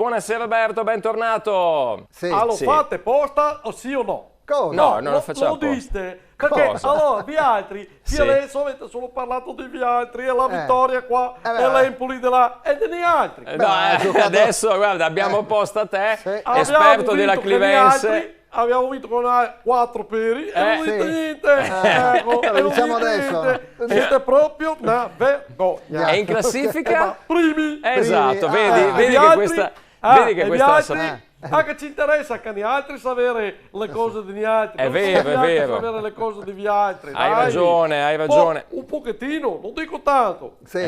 Buonasera Alberto, bentornato. Sì. Allora, Sì. fate posta o sì o no? Cosa? No, non lo facciamo. Lo dite? Perché Cosa? allora, vi altri, Sì. adesso avete solo parlato di vi altri, e la vittoria qua, beh, e l'Empoli di là, e degli altri. No, ha giocato- adesso guarda, abbiamo posto a te, Sì. esperto della Clivense. Abbiamo vinto con 4 peri e non sì. dite niente. Ecco, Lo e non diciamo dite adesso. niente. Siete proprio una vergogna. È in classifica? Primi. Esatto, Primi. vedi, Ah. vedi E gli che altri? questa... Vedi che e gli questa la altri? sa- Che ci interessa che gli altri sapere le cose degli altri. È non vero, siamo è gli altri vero. a sapere le cose degli altri. Hai dai. ragione, hai ragione. Un pochettino, non dico tanto. Sì.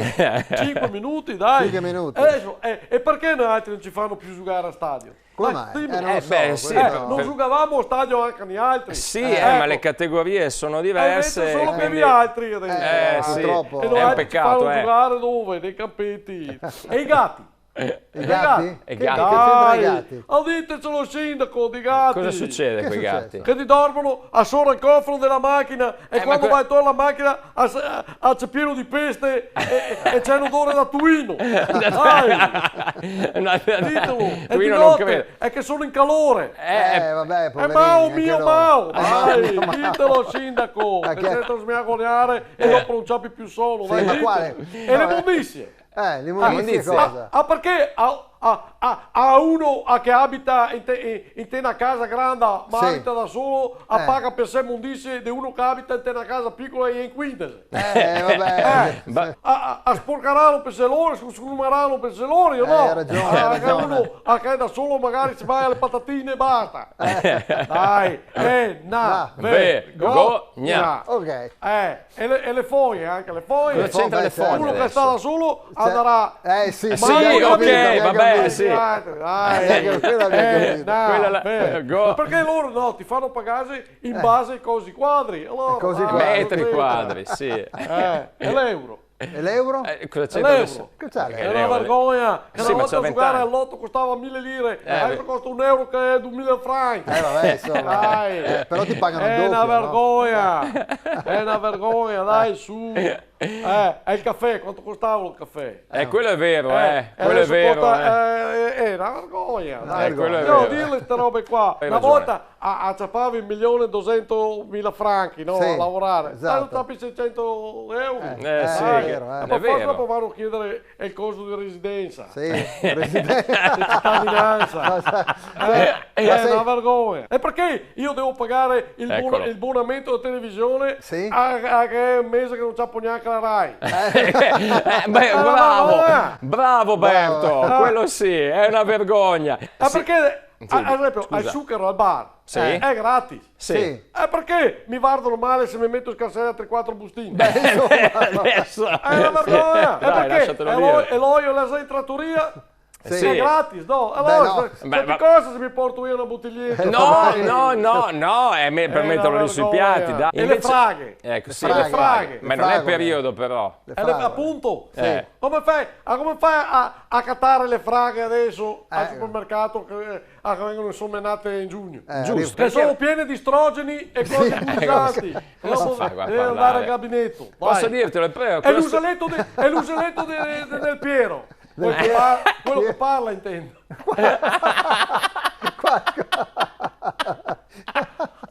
5 minuti, dai. 5 minuti. Adesso, e perché noi altri non ci fanno più giocare a stadio? Come Dai, mai? dimmi. Non lo so, beh, sì, quello- Non giocavamo a stadio anche gli altri. Sì, Ecco. ma le categorie sono diverse. Avete solo per quindi- gli altri adesso. sì, purtroppo. E è noi un altri ci peccato, fanno giocare dove? Nei campetti. E i gatti? I gatti? E Che gatti? c'entra i Dai, gatti? ditecelo sindaco di gatti. Cosa succede Che con i è gatti? successo? Che ti dormono a sopra il cofano della macchina e ma quando que- vai attorno alla macchina c'è pieno di peste e c'è un odore da tuino. Dai, ditelo. E di Tuino non notte credo. è che sono in calore. Vabbè, poverini, Mao anche mio loro. Mao, dai, ditelo sindaco, Ma che che- sento smiagoniare e non pronunciapi più solo. Sì, dai, ma dite. quale? E le immondizie. L'immondizie cosa? Perché a uno che abita in te una casa grande, ma Sì. abita da solo, paga per sé immondizie di uno che abita in te una casa piccola e in quintese. Vabbè. A sporcaranno per sé loro, sfumeranno per sé loro, o no? Hai ragione, hai Che ragione. uno che è da solo magari si va alle patatine e basta. Dai, è una vergogna. Ok. E le foglie, anche le foglie. Cosa c'entra le Beh, certo. foglie Uno che adesso? sta da solo andrà. Sì, Sì, abbiamo ok, capito, abbiamo vabbè, capito. sì. Dai, Quello abbiamo capito. Quella la- Ma perché loro no, ti fanno pagare in base ai cosi quadri. Allora, Cosi dai, quadri. Metri lo quadri, sì. E l'euro. E l'euro? Cosa c'entra l'euro. Che c'ha? È una vergogna. Che Sì, una ma c'ha volta 20 giocare anni. all'otto costava 1000 lire, beh. adesso costa un euro che è 2000 franchi. Vabbè, insomma. Dai. Però ti pagano il È doppio, una no? vergogna. È una vergogna, dai, su. E il caffè, quanto costava il caffè? Quello è vero, quello è adesso vero. costa, è una vergogna, dai. quello è Devo vero. dirle queste robe qua. Hai Una ragione. volta acciappavi 1.200.000 franchi, no? Sì, A lavorare. esatto. Adesso tappi 600 euro. Sì, Dai, è vero, ma è poi vero. dopo vanno a chiedere il costo di residenza. Sì, presidente. Di cittadinanza. È Ma sei- una vergogna. E perché io devo pagare il Eccolo. abbonamento alla televisione Sì. a che è un mese che non c'appo neanche la Rai? Bravo, bravo Berto, Bravo. quello sì, è una vergogna. Perché, Sì, ad esempio, scusa. al zucchero al bar Sì. è gratis. Sì. Sì. Perché mi guardano male se mi metto in scarsella altri 4 bustini? Adesso. È una vergogna. Dai, Perché lasciatelo dire. e l'olio e la trattoria Sì. è gratis, no? Beh, Allora, no. Beh, che cosa se mi porto io una bottiglietta? No, è per metterlo lì sui piatti. Dai. E le fraghe. Ecco, sì, Le fraghe. Ma non è fragole. periodo però. Le E fragole. appunto, Sì. come fai a cattare le fraghe adesso al supermercato che vengono insommenate in giugno? Giusto. Che sono piene di estrogeni e cose pulsanti. Come si fa qua a Devi andare parlare? al gabinetto. Posso Vai. dirtelo? È l'useletto del Piero. Quello che parla, intendo.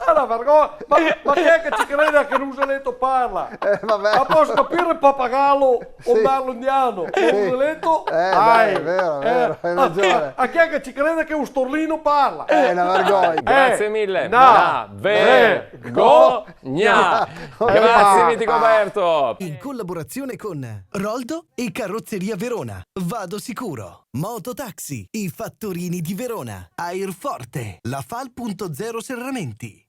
È una vergogna. Ma chi è che ci crede che l'useletto parla? Vabbè. Ma posso capire il pappagallo o Sì. il merlo indiano? L'useletto? dai, è vero, hai ragione. A chi è che ci crede che un storlino parla? È una vergogna. Grazie mille. una Vergogna. Grazie mitico Berto. In collaborazione con Roldo e Carrozzeria Verona. Vado sicuro. Mototaxi, i fattorini di Verona. Airforte, la Fal.0 Serramenti.